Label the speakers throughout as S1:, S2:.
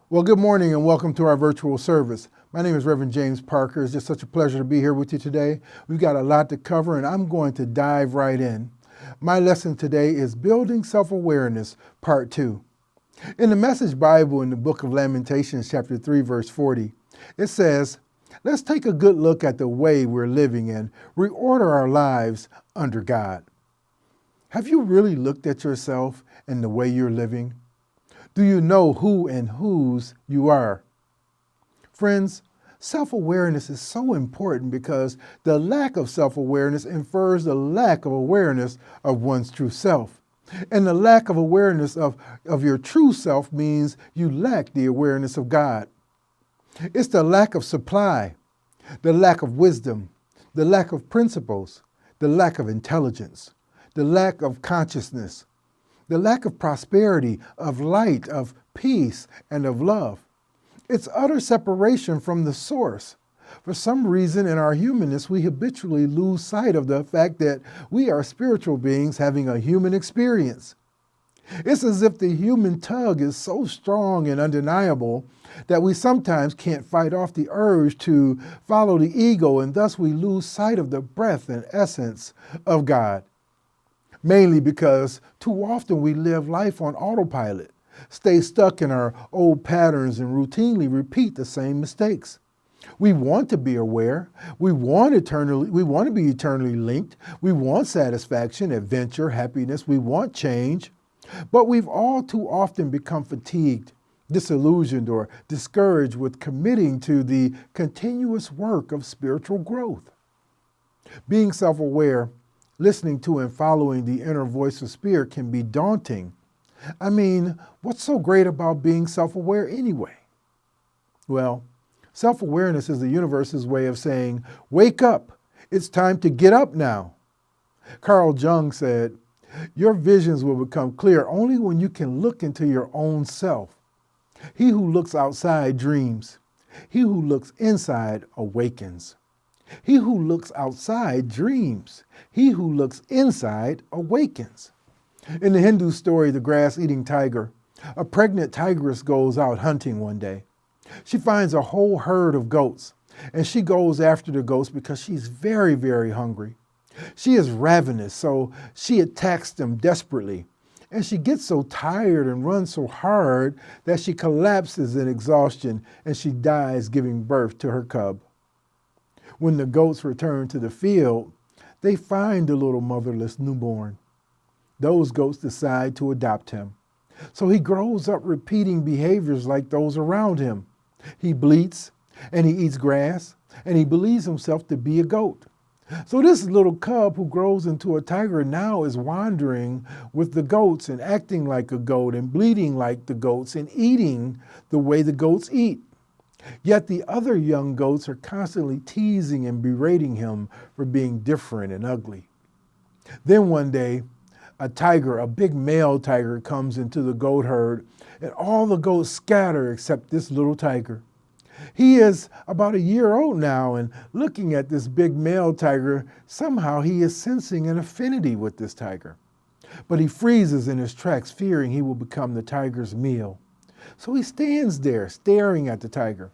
S1: Well, good morning and welcome to our virtual service. My name is Reverend James Parker. It's just such a pleasure to be here with you today. We've got a lot to cover and I'm going to dive right in. My lesson today is Building Self-Awareness, Part 2. In the Message Bible in the book of Lamentations, chapter 3, verse 40, it says, "Let's take a good look at the way we're living and reorder our lives under God." Have you really looked at yourself and the way you're living? Do you know who and whose you are? Friends, self-awareness is so important because the lack of self-awareness infers the lack of awareness of one's true self. And the lack of awareness of your true self means you lack the awareness of God. It's the lack of supply, the lack of wisdom, the lack of principles, the lack of intelligence, the lack of consciousness, the lack of prosperity, of light, of peace, and of love. It's utter separation from the source. For some reason in our humanness, we habitually lose sight of the fact that we are spiritual beings having a human experience. It's as if the human tug is so strong and undeniable that we sometimes can't fight off the urge to follow the ego, and thus we lose sight of the breath and essence of God. Mainly because too often we live life on autopilot, stay stuck in our old patterns and routinely repeat the same mistakes. We want to be aware. We want to be eternally linked. We want satisfaction, adventure, happiness. We want change. But we've all too often become fatigued, disillusioned, or discouraged with committing to the continuous work of spiritual growth. Being self-aware, listening to and following the inner voice of spirit can be daunting. I mean, what's so great about being self-aware anyway? Well, self-awareness is the universe's way of saying, wake up, it's time to get up now. Carl Jung said, your visions will become clear only when you can look into your own self. He who looks outside dreams. He who looks inside awakens. He who looks outside dreams. He who looks inside awakens. In the Hindu story, The Grass-Eating Tiger, a pregnant tigress goes out hunting one day. She finds a whole herd of goats, and she goes after the goats because she's very, very hungry. She is ravenous, so she attacks them desperately. And she gets so tired and runs so hard that she collapses in exhaustion and she dies giving birth to her cub. When the goats return to the field, they find the little motherless newborn. Those goats decide to adopt him. So he grows up repeating behaviors like those around him. He bleats and he eats grass and he believes himself to be a goat. So this little cub who grows into a tiger now is wandering with the goats and acting like a goat and bleating like the goats and eating the way the goats eat. Yet the other young goats are constantly teasing and berating him for being different and ugly. Then one day, a tiger, a big male tiger, comes into the goat herd, and all the goats scatter except this little tiger. He is about a year old now, and looking at this big male tiger, somehow he is sensing an affinity with this tiger. But he freezes in his tracks, fearing he will become the tiger's meal. So he stands there, staring at the tiger.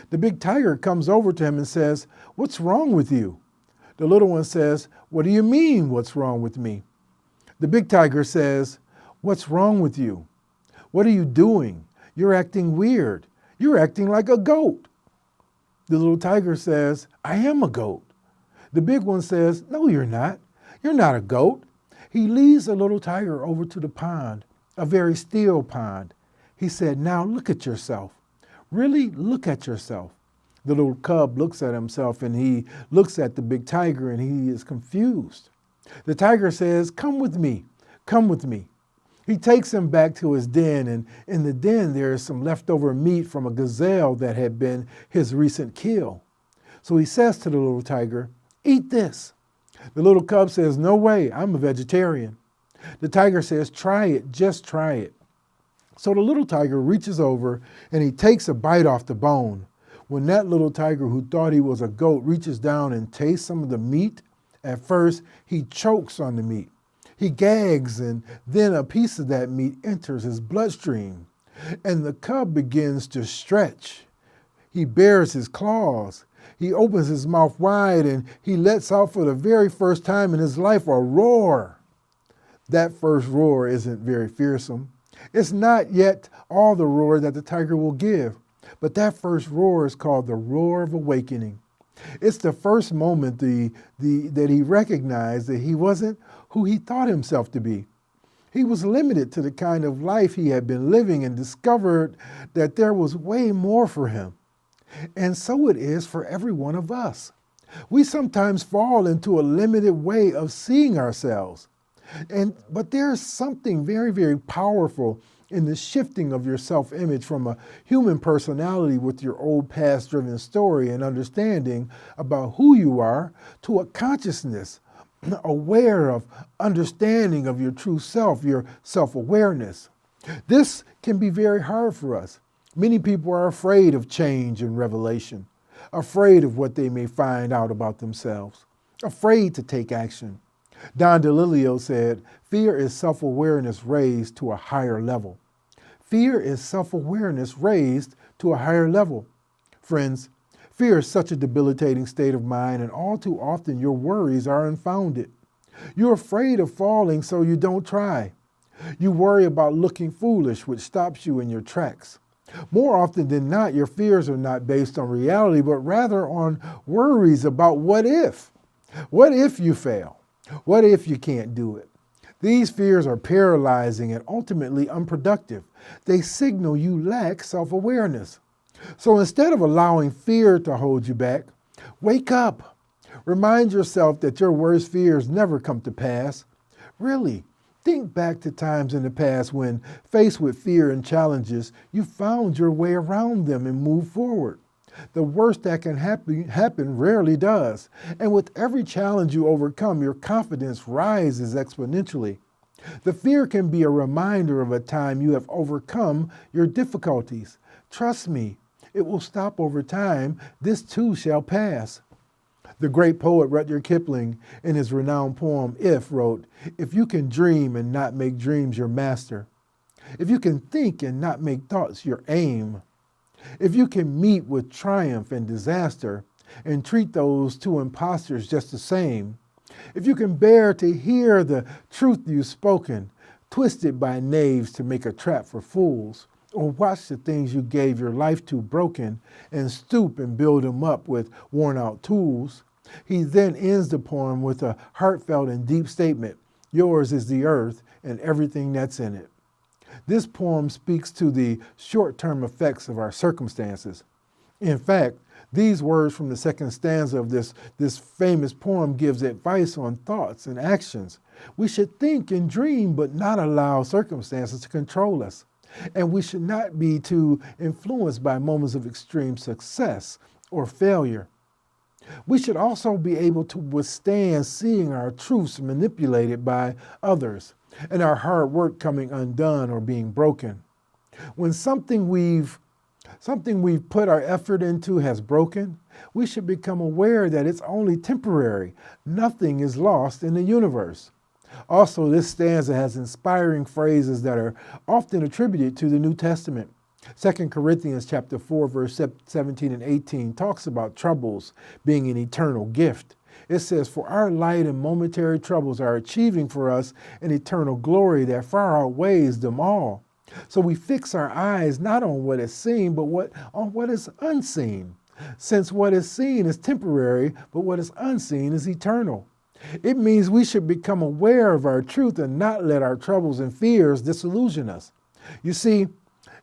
S1: The big tiger comes over to him and says, "What's wrong with you?" The little one says, "What do you mean, what's wrong with me?" The big tiger says, "What's wrong with you? What are you doing? You're acting weird. You're acting like a goat." The little tiger says, "I am a goat." The big one says, "No, you're not. You're not a goat." He leads the little tiger over to the pond, a very still pond. He said, "Now look at yourself. Really look at yourself." The little cub looks at himself and he looks at the big tiger and he is confused. The tiger says, "Come with me, come with me." He takes him back to his den, and in the den there is some leftover meat from a gazelle that had been his recent kill. So he says to the little tiger, "Eat this." The little cub says, "No way, I'm a vegetarian." The tiger says, "Try it, just try it." So the little tiger reaches over and he takes a bite off the bone. When that little tiger who thought he was a goat reaches down and tastes some of the meat, at first he chokes on the meat. He gags and then a piece of that meat enters his bloodstream. And the cub begins to stretch. He bares his claws. He opens his mouth wide and he lets out for the very first time in his life a roar. That first roar isn't very fearsome. It's not yet all the roar that the tiger will give, but that first roar is called the roar of awakening. It's the first moment that he recognized that he wasn't who he thought himself to be. He was limited to the kind of life he had been living and discovered that there was way more for him. And so it is for every one of us. We sometimes fall into a limited way of seeing ourselves. But there's something very, very powerful in the shifting of your self-image from a human personality with your old past-driven story and understanding about who you are to a consciousness aware of understanding of your true self, your self-awareness. This can be very hard for us. Many people are afraid of change and revelation, afraid of what they may find out about themselves, afraid to take action. DeLillo said, "Fear is self-awareness raised to a higher level." Fear is self-awareness raised to a higher level. Friends, fear is such a debilitating state of mind, and all too often your worries are unfounded. You're afraid of falling, so you don't try. You worry about looking foolish, which stops you in your tracks. More often than not, your fears are not based on reality, but rather on worries about what if. What if you fail? What if you can't do it? These fears are paralyzing and ultimately unproductive. They signal you lack self-awareness. So instead of allowing fear to hold you back, wake up. Remind yourself that your worst fears never come to pass. Really, think back to times in the past when, faced with fear and challenges, you found your way around them and moved forward. The worst that can happen rarely does. And with every challenge you overcome, your confidence rises exponentially. The fear can be a reminder of a time you have overcome your difficulties. Trust me, it will stop over time. This too shall pass. The great poet Rudyard Kipling, in his renowned poem If, wrote, "If you can dream and not make dreams your master, if you can think and not make thoughts your aim, if you can meet with triumph and disaster and treat those two impostors just the same, if you can bear to hear the truth you've spoken, twisted by knaves to make a trap for fools, or watch the things you gave your life to broken and stoop and build them up with worn-out tools." He then ends the poem with a heartfelt and deep statement, "Yours is the earth and everything that's in it." This poem speaks to the short-term effects of our circumstances. In fact, these words from the second stanza of this famous poem gives advice on thoughts and actions. We should think and dream, but not allow circumstances to control us. And we should not be too influenced by moments of extreme success or failure. We should also be able to withstand seeing our truths manipulated by others and our hard work coming undone or being broken. When something we've put our effort into has broken, we should become aware that it's only temporary. Nothing is lost in the universe. Also, this stanza has inspiring phrases that are often attributed to the New Testament. 2 Corinthians chapter 4, verse 17 and 18 talks about troubles being an eternal gift. It says, "For our light and momentary troubles are achieving for us an eternal glory that far outweighs them all. So we fix our eyes not on what is seen, but on what is unseen. Since what is seen is temporary, but what is unseen is eternal." It means we should become aware of our truth and not let our troubles and fears disillusion us. You see,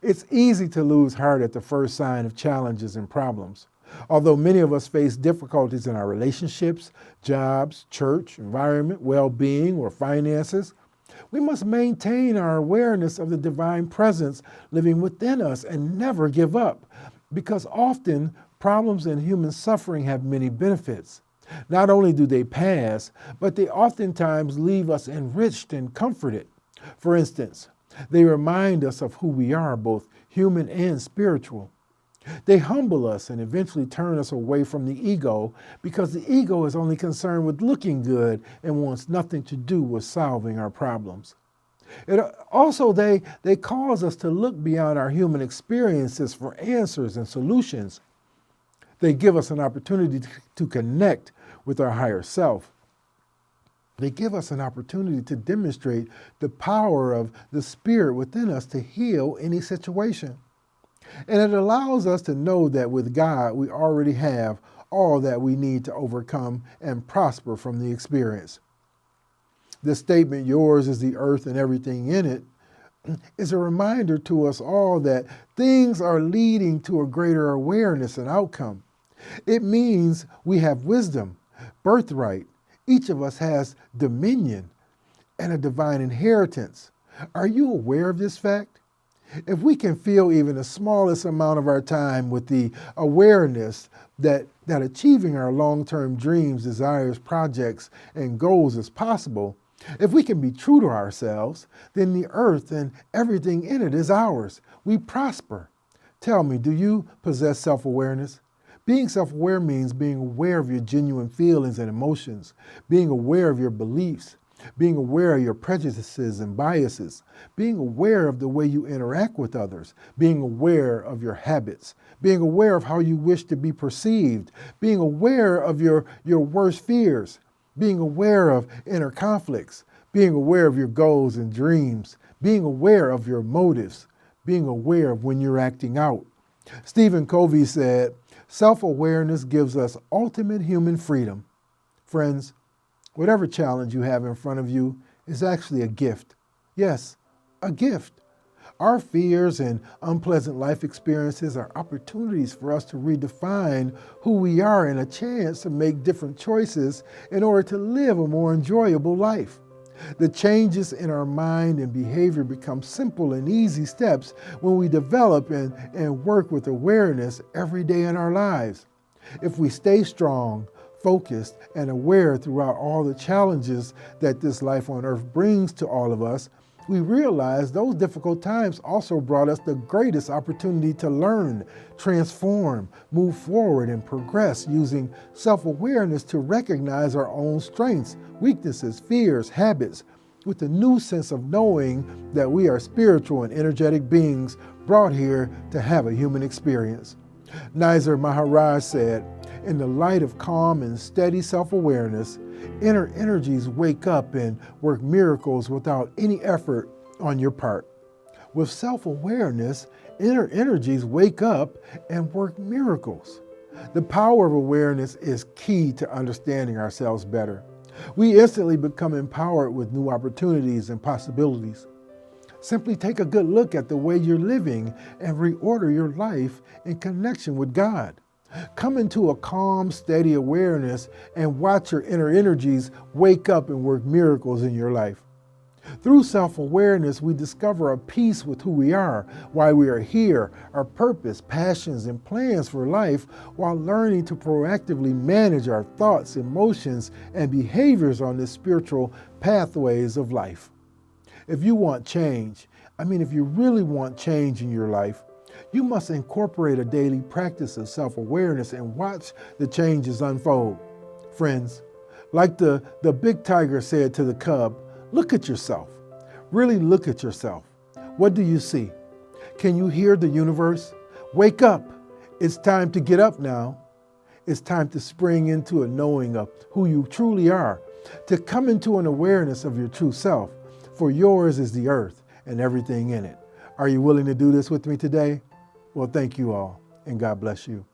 S1: it's easy to lose heart at the first sign of challenges and problems. Although many of us face difficulties in our relationships, jobs, church, environment, well-being, or finances, we must maintain our awareness of the divine presence living within us and never give up, because often problems and human suffering have many benefits. Not only do they pass, but they oftentimes leave us enriched and comforted. For instance, they remind us of who we are, both human and spiritual. They humble us and eventually turn us away from the ego, because the ego is only concerned with looking good and wants nothing to do with solving our problems. They cause us to look beyond our human experiences for answers and solutions. They give us an opportunity to connect with our higher self. They give us an opportunity to demonstrate the power of the Spirit within us to heal any situation. And it allows us to know that with God, we already have all that we need to overcome and prosper from the experience. The statement, yours is the earth and everything in it, is a reminder to us all that things are leading to a greater awareness and outcome. It means we have wisdom, birthright. Each of us has dominion and a divine inheritance. Are you aware of this fact? If we can feel even the smallest amount of our time with the awareness that achieving our long-term dreams, desires, projects, and goals is possible, if we can be true to ourselves, then the earth and everything in it is ours. We prosper. Tell me, do you possess self-awareness? Being self-aware means being aware of your genuine feelings and emotions, being aware of your beliefs, being aware of your prejudices and biases, being aware of the way you interact with others, being aware of your habits, being aware of how you wish to be perceived, being aware of your worst fears, being aware of inner conflicts, being aware of your goals and dreams, being aware of your motives, being aware of when you're acting out. Stephen Covey said, self-awareness gives us ultimate human freedom. Friends, whatever challenge you have in front of you is actually a gift. Yes, a gift. Our fears and unpleasant life experiences are opportunities for us to redefine who we are and a chance to make different choices in order to live a more enjoyable life. The changes in our mind and behavior become simple and easy steps when we develop and work with awareness every day in our lives. If we stay strong, focused, and aware throughout all the challenges that this life on earth brings to all of us, we realize those difficult times also brought us the greatest opportunity to learn, transform, move forward, and progress using self-awareness to recognize our own strengths, weaknesses, fears, habits, with a new sense of knowing that we are spiritual and energetic beings brought here to have a human experience. Nisar Maharaj said, in the light of calm and steady self-awareness, inner energies wake up and work miracles without any effort on your part. With self-awareness, inner energies wake up and work miracles. The power of awareness is key to understanding ourselves better. We instantly become empowered with new opportunities and possibilities. Simply take a good look at the way you're living and reorder your life in connection with God. Come into a calm, steady awareness and watch your inner energies wake up and work miracles in your life. Through self-awareness, we discover a peace with who we are, why we are here, our purpose, passions, and plans for life, while learning to proactively manage our thoughts, emotions, and behaviors on the spiritual pathways of life. If you want change, if you really want change in your life, you must incorporate a daily practice of self-awareness and watch the changes unfold. Friends, like the big tiger said to the cub, look at yourself. Really look at yourself. What do you see? Can you hear the universe? Wake up. It's time to get up now. It's time to spring into a knowing of who you truly are, to come into an awareness of your true self, for yours is the earth and everything in it. Are you willing to do this with me today? Well, thank you all, and God bless you.